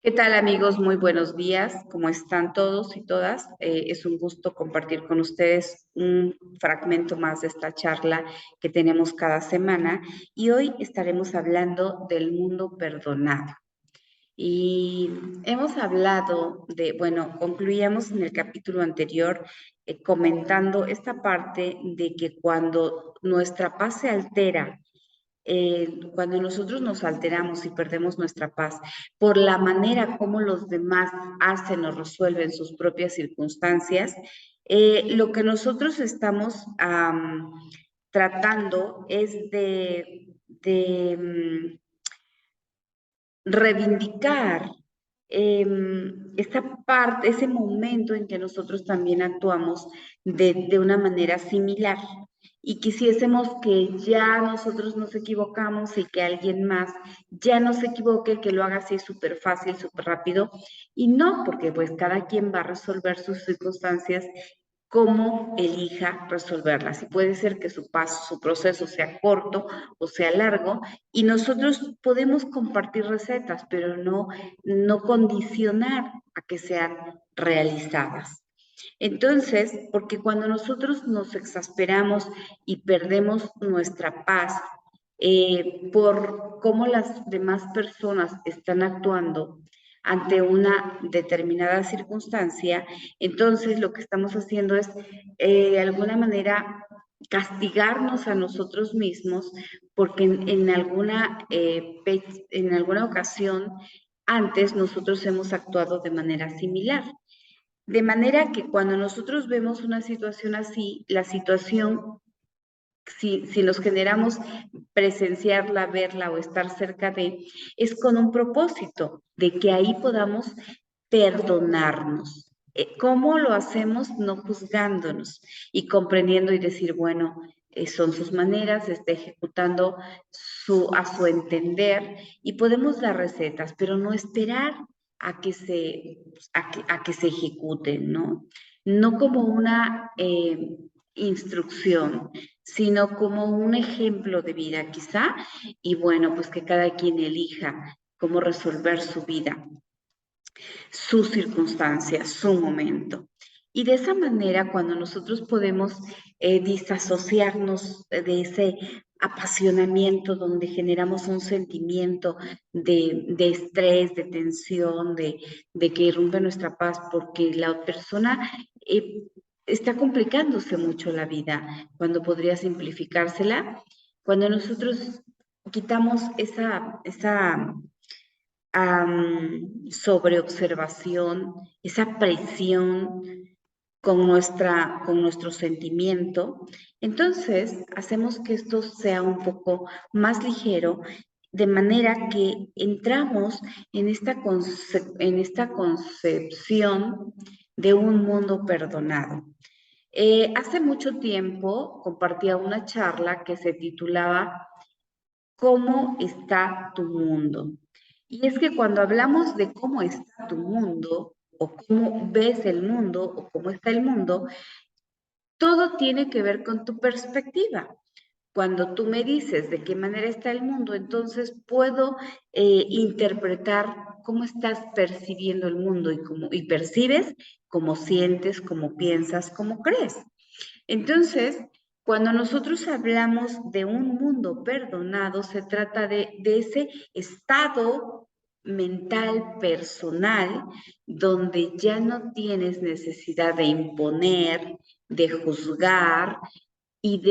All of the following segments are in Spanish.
¿Qué tal, amigos? Muy buenos días. ¿Cómo están todos y todas? Es un gusto compartir con ustedes un fragmento más de esta charla que tenemos cada semana y hoy estaremos hablando del mundo perdonado. Y hemos hablado bueno, concluíamos en el capítulo anterior comentando esta parte de que cuando nuestra paz se altera, cuando nosotros nos alteramos y perdemos nuestra paz por la manera como los demás hacen o resuelven sus propias circunstancias, lo que nosotros estamos tratando es de reivindicar esta parte, ese momento en que nosotros también actuamos de una manera similar y quisiésemos que ya nosotros nos equivocamos y que alguien más ya no se equivoque, que lo haga así súper fácil, súper rápido, y no, porque pues cada quien va a resolver sus circunstancias cómo elija resolverlas. Y puede ser que su paso, su proceso sea corto o sea largo, y nosotros podemos compartir recetas, pero no condicionar a que sean realizadas. Entonces, porque cuando nosotros nos exasperamos y perdemos nuestra paz por cómo las demás personas están actuando ante una determinada circunstancia, entonces lo que estamos haciendo es de alguna manera castigarnos a nosotros mismos porque en alguna ocasión antes nosotros hemos actuado de manera similar. De manera que cuando nosotros vemos una situación así, la situación, si nos generamos presenciarla, verla o estar cerca de, es con un propósito de que ahí podamos perdonarnos. ¿Cómo lo hacemos? No juzgándonos y comprendiendo y decir, bueno, son sus maneras, está ejecutando a su entender y podemos dar recetas, pero no esperar a que se ejecuten, ¿no? No como una instrucción, sino como un ejemplo de vida quizá, y bueno, pues que cada quien elija cómo resolver su vida, sus circunstancias, su momento. Y de esa manera, cuando nosotros podemos disasociarnos de ese apasionamiento donde generamos un sentimiento de estrés, de tensión, de que irrumpe nuestra paz porque la persona está complicándose mucho la vida cuando podría simplificársela, cuando nosotros quitamos esa sobreobservación, esa presión con nuestro sentimiento, entonces hacemos que esto sea un poco más ligero, de manera que entramos en esta concepción de un mundo perdonado. Hace mucho tiempo compartía una charla que se titulaba ¿Cómo está tu mundo? Y es que cuando hablamos de cómo está tu mundo, o cómo ves el mundo, o cómo está el mundo, todo tiene que ver con tu perspectiva. Cuando tú me dices de qué manera está el mundo, entonces puedo interpretar cómo estás percibiendo el mundo y percibes cómo sientes, cómo piensas, cómo crees. Entonces, cuando nosotros hablamos de un mundo perdonado, se trata de ese estado mental personal donde ya no tienes necesidad de imponer, de juzgar y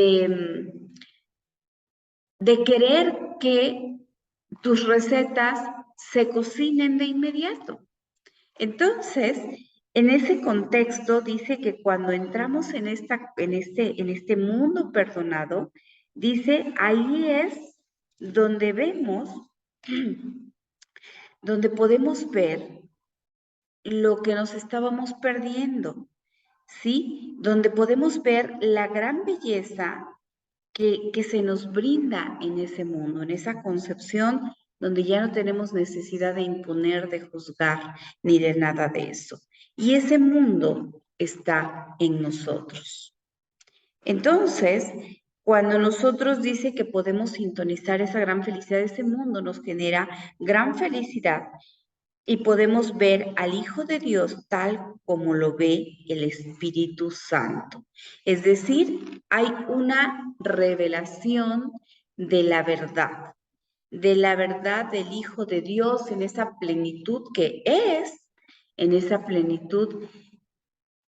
de querer que tus recetas se cocinen de inmediato. Entonces, en ese contexto dice que cuando entramos en este mundo perdonado, dice, ahí es donde vemos, donde podemos ver lo que nos estábamos perdiendo, ¿sí? Donde podemos ver la gran belleza que se nos brinda en ese mundo, en esa concepción donde ya no tenemos necesidad de imponer, de juzgar, ni de nada de eso. Y ese mundo está en nosotros. Entonces, cuando nosotros dice que podemos sintonizar esa gran felicidad, ese mundo nos genera gran felicidad, y podemos ver al Hijo de Dios tal como lo ve el Espíritu Santo. Es decir, hay una revelación de la verdad del Hijo de Dios en esa plenitud que es, en esa plenitud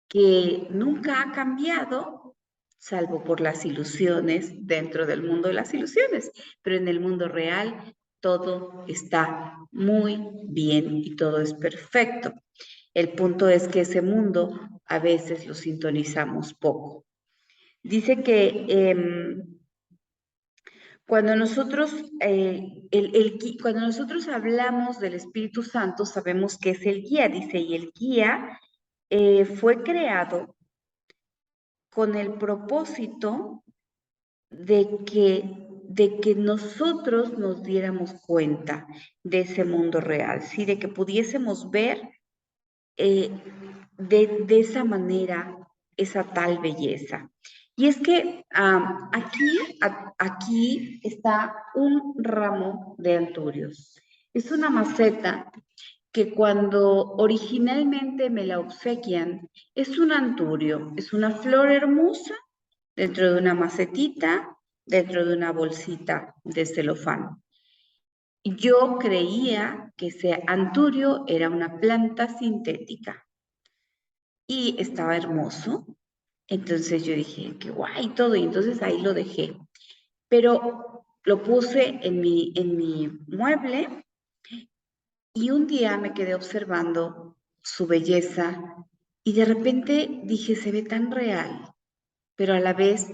que nunca ha cambiado, salvo por las ilusiones dentro del mundo de las ilusiones, pero en el mundo real todo está muy bien y todo es perfecto. El punto es que ese mundo a veces lo sintonizamos poco. Dice que cuando nosotros, cuando nosotros hablamos del Espíritu Santo, sabemos que es el guía, dice, y el guía fue creado con el propósito de que nosotros nos diéramos cuenta de ese mundo real, ¿sí? De que pudiésemos ver eh, de esa manera esa tal belleza. Y es que aquí está un ramo de anturios. Es una maceta que cuando originalmente me la obsequian, es un anturio, es una flor hermosa dentro de una macetita, dentro de una bolsita de celofán. Yo creía que ese anturio era una planta sintética y estaba hermoso. Entonces yo dije, qué guay todo, y entonces ahí lo dejé. Pero lo puse en mi mueble y un día me quedé observando su belleza y de repente dije, se ve tan real, pero a la vez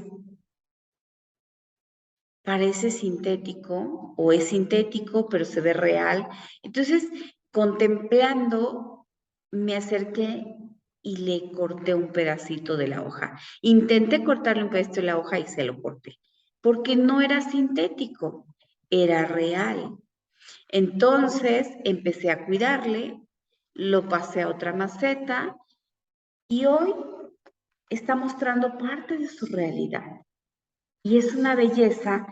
parece sintético o es sintético, pero se ve real. Entonces, contemplando, me acerqué y le corté un pedacito de la hoja. Intenté cortarle un pedacito de la hoja y se lo corté, porque no era sintético, era real. Entonces, empecé a cuidarle, lo pasé a otra maceta y hoy está mostrando parte de su realidad. Y es una belleza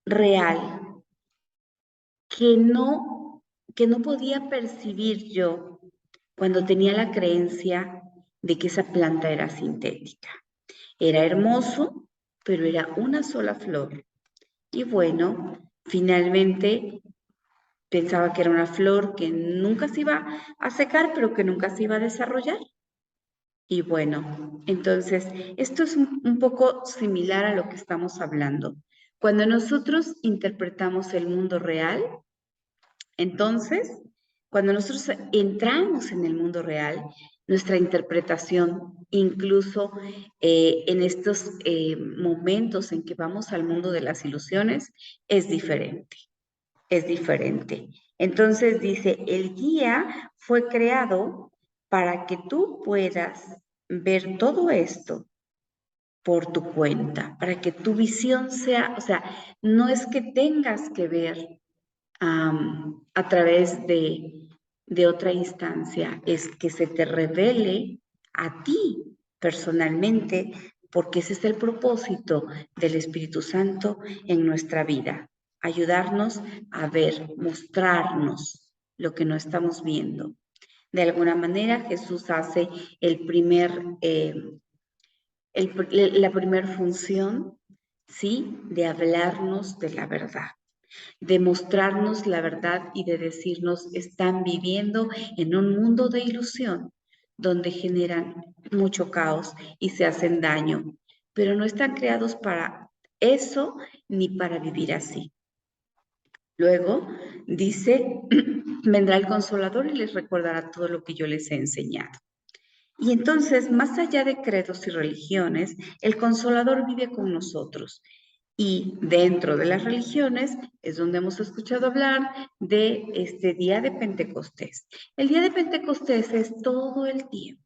real que no podía percibir yo cuando tenía la creencia de que esa planta era sintética. Era hermoso, pero era una sola flor. Y bueno, finalmente pensaba que era una flor que nunca se iba a secar, pero que nunca se iba a desarrollar. Y bueno, entonces, esto es un poco similar a lo que estamos hablando. Cuando nosotros interpretamos el mundo real, entonces, cuando nosotros entramos en el mundo real, nuestra interpretación, incluso en estos momentos en que vamos al mundo de las ilusiones, es diferente, es diferente. Entonces dice, el guía fue creado para que tú puedas ver todo esto por tu cuenta, para que tu visión sea, o sea, no es que tengas que ver a través de otra instancia, es que se te revele a ti personalmente, porque ese es el propósito del Espíritu Santo en nuestra vida, ayudarnos a ver, mostrarnos lo que no estamos viendo. De alguna manera Jesús hace la primera función, ¿sí? De hablarnos de la verdad, de mostrarnos la verdad y de decirnos, están viviendo en un mundo de ilusión donde generan mucho caos y se hacen daño, pero no están creados para eso ni para vivir así. Luego dice, vendrá el Consolador y les recordará todo lo que yo les he enseñado. Y entonces, más allá de credos y religiones, el Consolador vive con nosotros. Y dentro de las religiones es donde hemos escuchado hablar de este día de Pentecostés. El día de Pentecostés es todo el tiempo.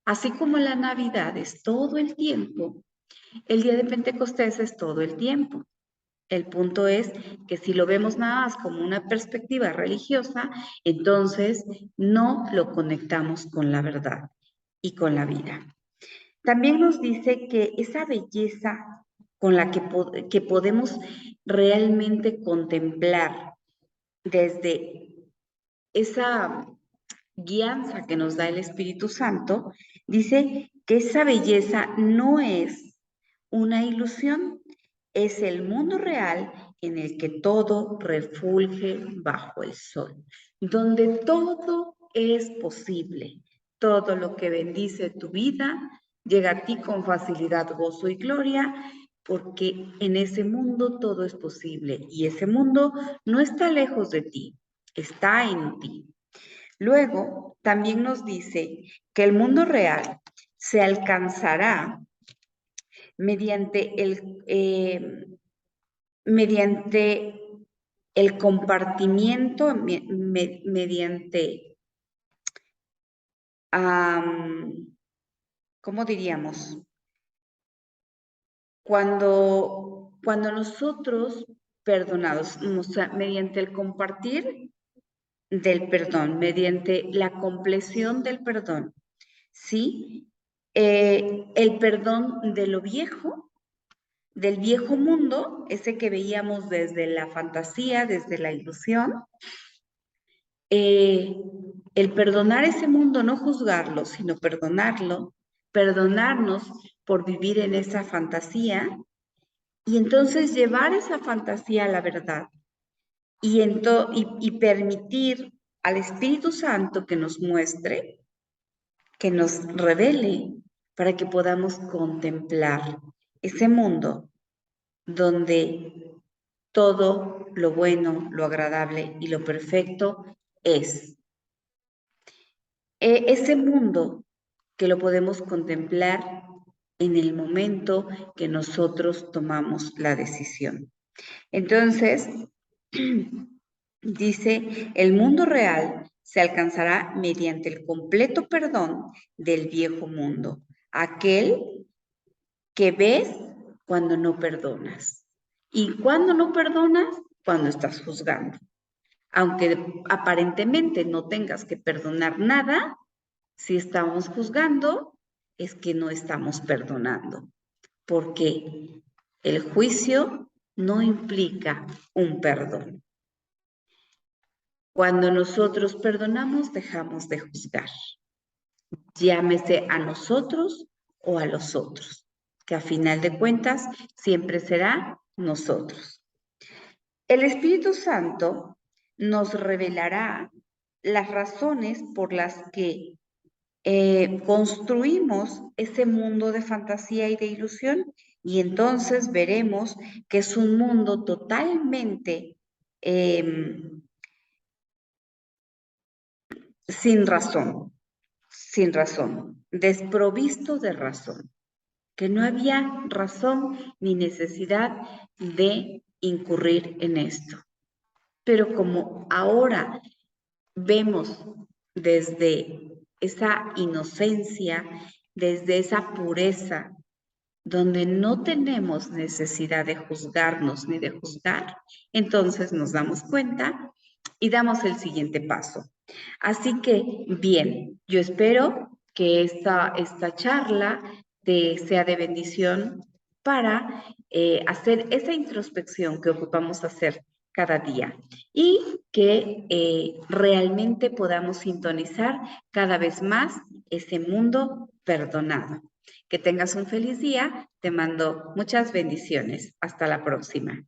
Así como la Navidad es todo el tiempo, el día de Pentecostés es todo el tiempo. El punto es que si lo vemos nada más como una perspectiva religiosa, entonces no lo conectamos con la verdad y con la vida. También nos dice que esa belleza con la que podemos realmente contemplar desde esa guianza que nos da el Espíritu Santo, dice que esa belleza no es una ilusión, es el mundo real en el que todo refulge bajo el sol, donde todo es posible, todo lo que bendice tu vida llega a ti con facilidad, gozo y gloria, porque en ese mundo todo es posible y ese mundo no está lejos de ti, está en ti. Luego, también nos dice que el mundo real se alcanzará mediante mediante el compartimiento, mediante, ¿cómo diríamos? Cuando nosotros perdonados, o sea, mediante el compartir del perdón, mediante la compleción del perdón, ¿sí? El perdón de lo viejo, del viejo mundo, ese que veíamos desde la fantasía, desde la ilusión, el perdonar ese mundo, no juzgarlo, sino perdonarlo, perdonarnos por vivir en esa fantasía y entonces llevar esa fantasía a la verdad y permitir al Espíritu Santo que nos muestre, que nos revele, para que podamos contemplar ese mundo donde todo lo bueno, lo agradable y lo perfecto es. Ese mundo que lo podemos contemplar en el momento que nosotros tomamos la decisión. Entonces, dice, el mundo real se alcanzará mediante el completo perdón del viejo mundo, aquel que ves cuando no perdonas. ¿Y cuando no perdonas? Cuando estás juzgando. Aunque aparentemente no tengas que perdonar nada, si estamos juzgando, es que no estamos perdonando, porque el juicio no implica un perdón. Cuando nosotros perdonamos, dejamos de juzgar, llámese a nosotros o a los otros, que a final de cuentas siempre será nosotros. El Espíritu Santo nos revelará las razones por las que construimos ese mundo de fantasía y de ilusión y entonces veremos que es un mundo totalmente sin razón, desprovisto de razón, que no había razón ni necesidad de incurrir en esto. Pero como ahora vemos desde esa inocencia, desde esa pureza, donde no tenemos necesidad de juzgarnos ni de juzgar, entonces nos damos cuenta y damos el siguiente paso. Así que, bien, yo espero que esta charla sea de bendición para hacer esa introspección que ocupamos hacer cada día y que realmente podamos sintonizar cada vez más ese mundo perdonado. Que tengas un feliz día. Te mando muchas bendiciones. Hasta la próxima.